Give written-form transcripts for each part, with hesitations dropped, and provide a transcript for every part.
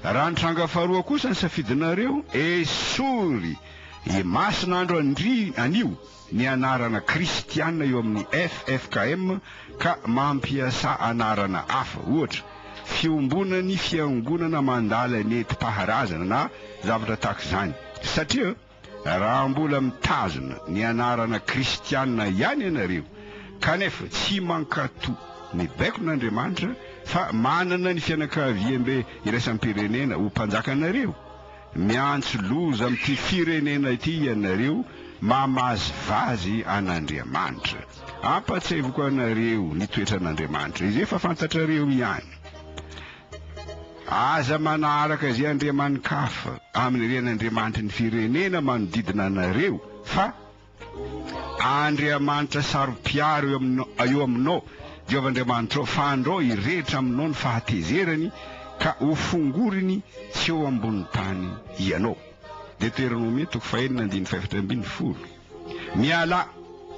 raha ny tranga faharoa kosa ny safidinareo esory i masin'andro anio ny anarana kristianina eo amin'ny FFKM ka mampiasa anarana hafa, ohatra fiombonany fiangonana mandala nentim-paharazana na zavatra tahaka izany. Satria raha mbola mitazona ny anarana kristianina ihany ianareo kanefa tsy mankato ny baikon'Andriamanitra fa manana ny fianakaviam-be iraisam-pirenena ho mpanjakanareo, miantso loza amin'ity firenena ity ianareo, mamazivazy an'Andriamanitra. Ampatsevoko anareo ny toetra an'Andriamanitra, izy efa fantatrareo ihany. Aza manaraka izay andriaman-kafa amin'ny ren'Andriamanitra ny firenena manodidina anareo, fa Andriamanitra sarom-piaro eo aminao, Jehovah-Andriamanitra fandro irehetra aminao ny fahatezerany ka ho fongoriny tsy eo ambony tany ianao. Deutéronomie 4:5-10.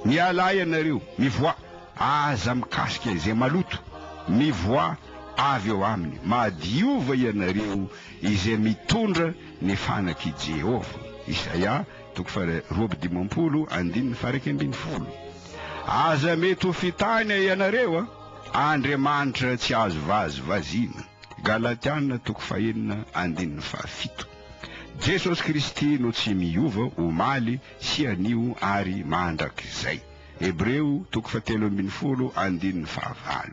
Miala ianareo, mivoa aza mikasika izay maloto, mivoa avy eo aminy, madiova ianareo izay mitondra ny fanaky Jehova. Isaia 2:10-20. Aza mety ho fitany ianareo, Andriamanitra tsy azo vazivaziana. Galatiana 2:1-7. Jesosy Kristy no tsy miova omaly sy anio ary mandrakizay. Hebreo 13:9-9.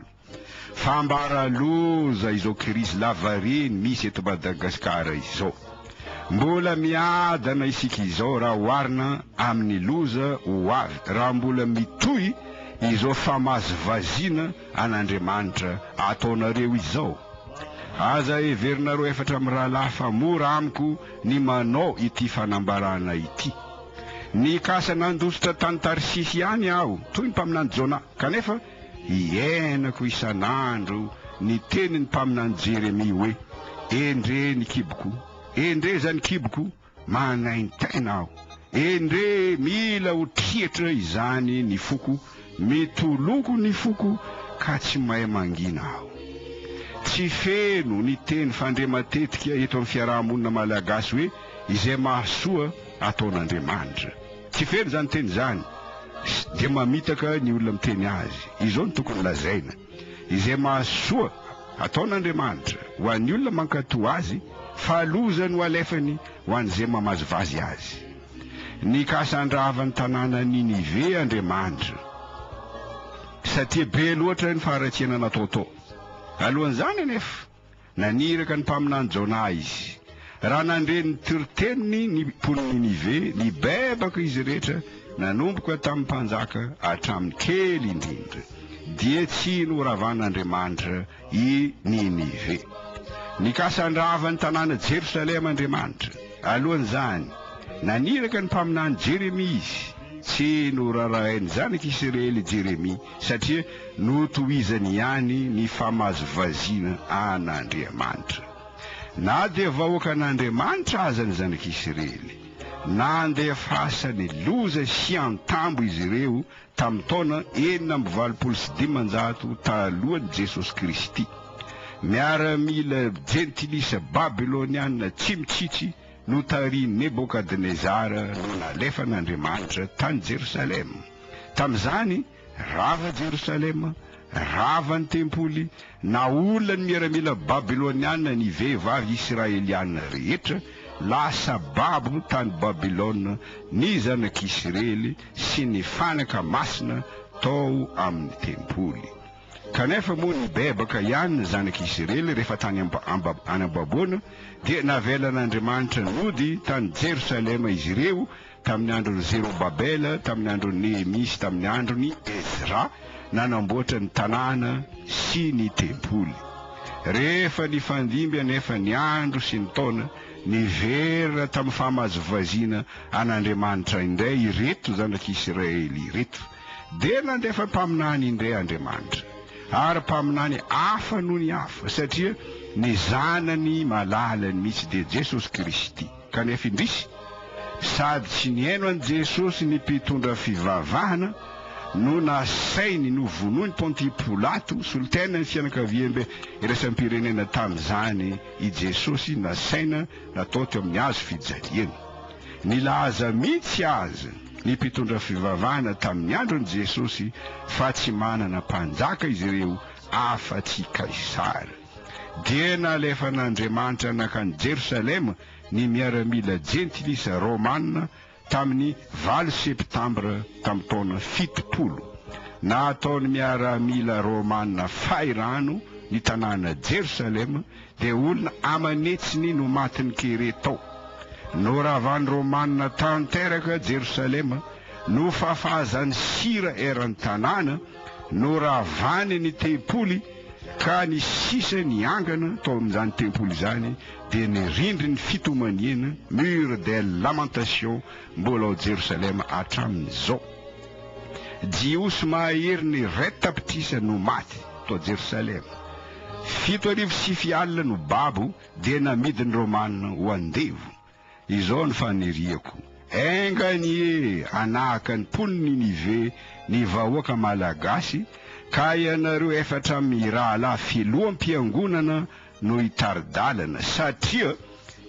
Fambara loza izao krizy lavareny misy eto Madagasikara izao. Mbola miadana isika izao raha oharina amin'ny loza ho avy, raha mbola mitohy izao famazivaziana an'Andriamanitra ataonareo izao. Aza everinareo efatra amin'ny rahalahy fa mora amiko ny manao ity fanambarana ity. Ny kasa nandositra tany Tarsisy ihany aho toy ny mpaminany Jona, kanefa ienako isan'andro ny tenin'ny mpaminany Jeremia hoe endre ny kiboko, endre zany kiboko manaintaina aho, endre mila ho trietra izany ny foko, mitoloko ny foko ka tsy mahay mangina aho. Tsy feno ny teny fandre matetika eto amin'ny fiarahamonina malagasy hoe izay mahasoa ataon'Andriamanitra. Tsy feno zany teny zany, dia mamitaka ny olona miteny azy. Izao ny tokony lazaina, izay mahasoa ataon'Andriamanitra ho an'ny olona mankato azy, falozany ho alefany ho an'izay mamazivazy azy. Ny kasan-dravany tanàna Ninive Andriamanitra, satria be loatra ny faharatsiana natao tao. Alohan'izany anefa naniraka ny mpaminany Jona izy. Raha nandre ny toroteniny ny mponina Ninive, ny bebaka izy rehetra nanomboka tamin'ny mpanjaka hatramin'ny kely indrindra, dia tsy noravan'Andriamanitra i Ninive. Ny kasan-dravany tanàna Jerusalema Andriamanitra, alohan'izany naniraka ny mpaminany Jeremia izy, tsy norarainy zanaky Israely Jeremia, satria notohizany ihany ny famazivaziana an'Andriamanitra. Na dia vahoaka an'Andriamanitra aza ny zanaky Israely, nandefasa ny loza sy antambo izy ireo tamin'ny taona 920 talohan'i Jesosy Kristy. Miaramila jentilisa babiloniana tsy mitsitsy no tarian'i Nebokadnezara no nalefa n'Andriamanitra tany Jerusalema. Tamin'izany rava Jerusalema, rava ny tempoly, naolana ny miaramila babiloniana ny vehivavy israeliana rehetra, lasa babo tany Babilona ny zanak'Israely sy ny fanaka masina tao amin'ny tempoly. Kanefa moa ny bebaka ihany ny zanak'Israely rehefa tany anam-baboana dia navelan'Andriamanitra nody tany Jerusalema izy ireo tamin'ny andron'ny Zerobabela, tamin'ny andron'ny Nehemisy, tamin'ny andron'ny Ezra, nanamboatra ny tanàna sy ny tempoly. Rehefa ny fandimby anefa ny andro sy ny taona, niverina tamin'ny famazivaziana an'Andriamanitra indray ireto zanak'Israely ireto, dia nandefa mpaminany indray Andriamanitra, ary mpaminany hafa noho ny hafa, satria ny zanany malalany mihitsy dia Jesosy Kristy. Kanefa indrisy sady tsy nihaino an' Jesosy ny mpitondra fivavahana, no nasainy no vonoiny Pontipilato solitaine ny fianakaviambe iraisam-pirenena tamin'izany i Jesosy nasaina natao teo amin'ny hazo fijaliana. Nilaza mihitsy azy ny mpitondra fivavahana tamin'ny andron'i Jesosy fa tsy manana mpanjaka izy ireo afa-tsy Kaisara. Dia nalefan'Andriamanitra nakany Jerosalema ny miaramila jentilisa Romanina tamin'ny 9 septambra tamin'ny taona 70. Nataony miaramila Romanina fairano ny tanàna Jerosalema dia olona amanetsiny no matiny kere tao. No ravan'ny Romanina tanteraka Jerosalema no fafazany sira eran'ny tanàna no ravany ny tempoly ka ny sisa ny angana tao amin'izany tempoly izany dia ny rindry ny fitomaniana mur de lamentation mbola ao Jerosalema hatramin'izao. Jiosy mahery ny ray tapitrisa no maty tao Jerosalema. 7,500 no babo dia namidiny Romanina ho andevo. Izao ny faniriako. Engany anahaka ny poniny Ninive ny vahoaka malagasy ka ianareo efatra mirahalahy filoam-piangonana no hitaridalana satria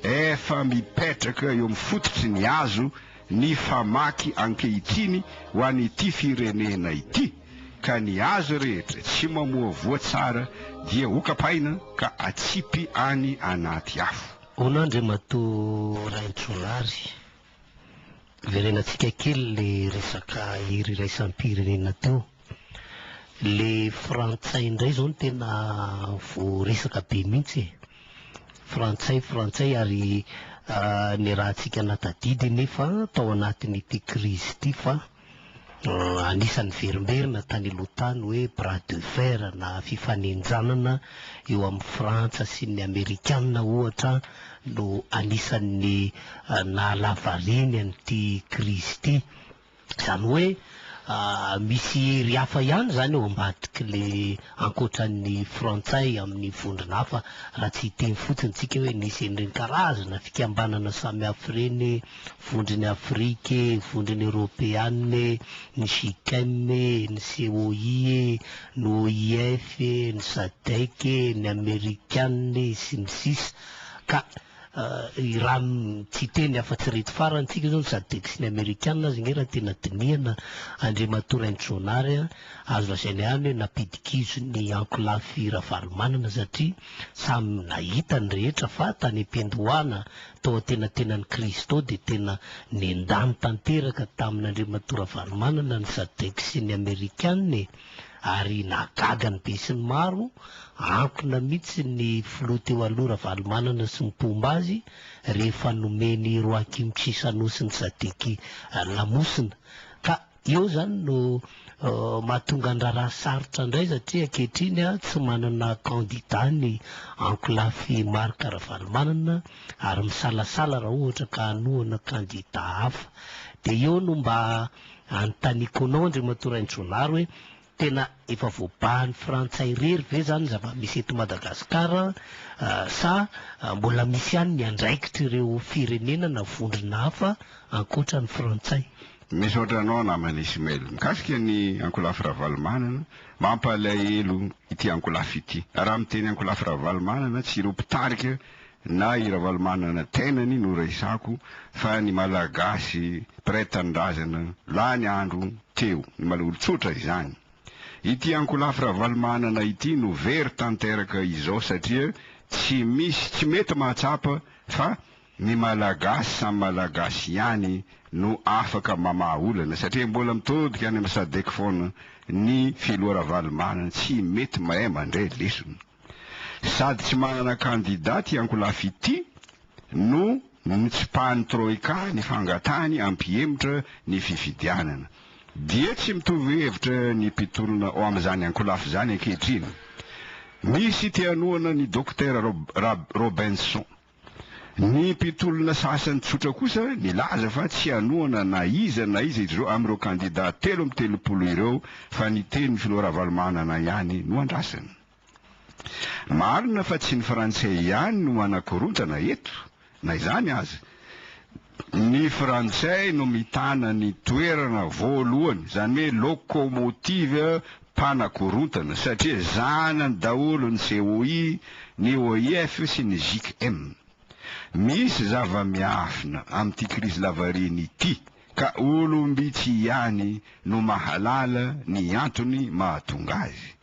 efa mipetraka eo amin'ny fototry ny hazo ny famaky ankehitriny ho an'ity firenena ity ka ny hazo rehetra tsy mamoa voa tsara dia hokapaina ka atsipy any anaty afo. On'Andriamatoa Raintsonary verenantsika kely le resaka hery raisam-pirenena teo. Le frantsay indray zao no tena voaresaka be mihitsy. Frantsay ary ny rahantsika natadidy nefa tao anatin'ity krizy ity fa anisan'ny verimberina tany aloha hoe bras de fer na fifanenjanana eo amin'ny Frantsa sy ny Amerikanina ohatra no anisan'ny nahalavariny an'ity krizy ity. Zany hoe misy hery hafa ihany zany eo ambadiky le ankoatran'ny frantsay amin'ny vondrona hafa raha tsy hiteny fotsiny tsika hoe nisy endreny karazana fikambanana samy hafa reny, vondrony Afrique, vondrony Européenne, ny JICM, ny COI, ny OIF, ny SADC, ny Amerikanina sy ny sisa ka raha tsy teny afa-tsy reto farantsika zao ny SADC sy ny Amerikanina azy raha tena dinihana Andriamatoa Raintsonary azo lazainy ihany hoe napidikizo ny ankolafy Ravalomanana satria samy nahita ny rehetra fa tany am-piandohana tao tenantenan'ny krizy tao dia tena nendany tanteraka tamin'Andriamatoa Ravalomanana ny SADC sy ny Amerikanina ary nagagany be sy ny maro ankona mihitsy ny filoha teo aloha Ravalomanana sy mipomba azy rehefa nomeny Roakim Trisanosy ny SADC lamosina ka eo zany no mahatonga andraraha sarotra indray satria ankehitriny tsy manana candidat ny ankolafy Marc Ravalomanana ary misalasala raha ohatra ka hanohana candidat hafa dia eo no mba anontaniako anao Andriamatoa Raintsonary hoe tena efa voabahan'ny frantsay rery ve zany zava-misy eto Madagasikara sa mbola misy ihany ny andraikitra ireo firenena na vondrona hafa ankoatra ny frantsay? Misy ohatranao namana Ismail mikasika ny ankolafy Ravalomanana mampalahelo ity ankolafy ity. Raha miteny ankolafy Ravalomanana tsy ireo mpitarika na i Ravalomanana tenany no resako fa ny malagasy mpiray-tanindrazana lany andro teo ny malaolo-tsotra izany. Ity ankolafy Ravalomanana ity no very tanteraka izao satria tsy mety mahatsapa fa ny malagasy samy malagasy ihany no afaka mamaha olana satria mbola mitodika any amin'ny SADC foana ny filoha Ravalomanana tsy mety mahay mandray lesona. Sady tsy manana candidat ty ankolafy ity no mitsipahany troika ny fangatany ampiemotra ny fifidianana. Dia tsy mitovy hevitra ny mpitolona ao amin'izany ankolafy zany ankehitriny. Misy tianoana ny Dr Robinson. Ny mpitolona sasany tsotra kosa nilaza fa tsy anoana na iza ireo amin'ireo candidat 3 ireo fa ny teny filoha Ravalomanana ihany no andrasany. Marina fa tsy ny frantsay ihany no anakorontana eto na izany aza. Ny frantsay no mitana ny toerana voalohany, zany hoe lokomotive mpanakorontana, satria zanany daholo ny COI, ny OIF sy ny JICM. Misy zava-miafina amin'ity krizy lavariny ity, ka olombitsy ihany no mahalala ny antony mahatonga azy.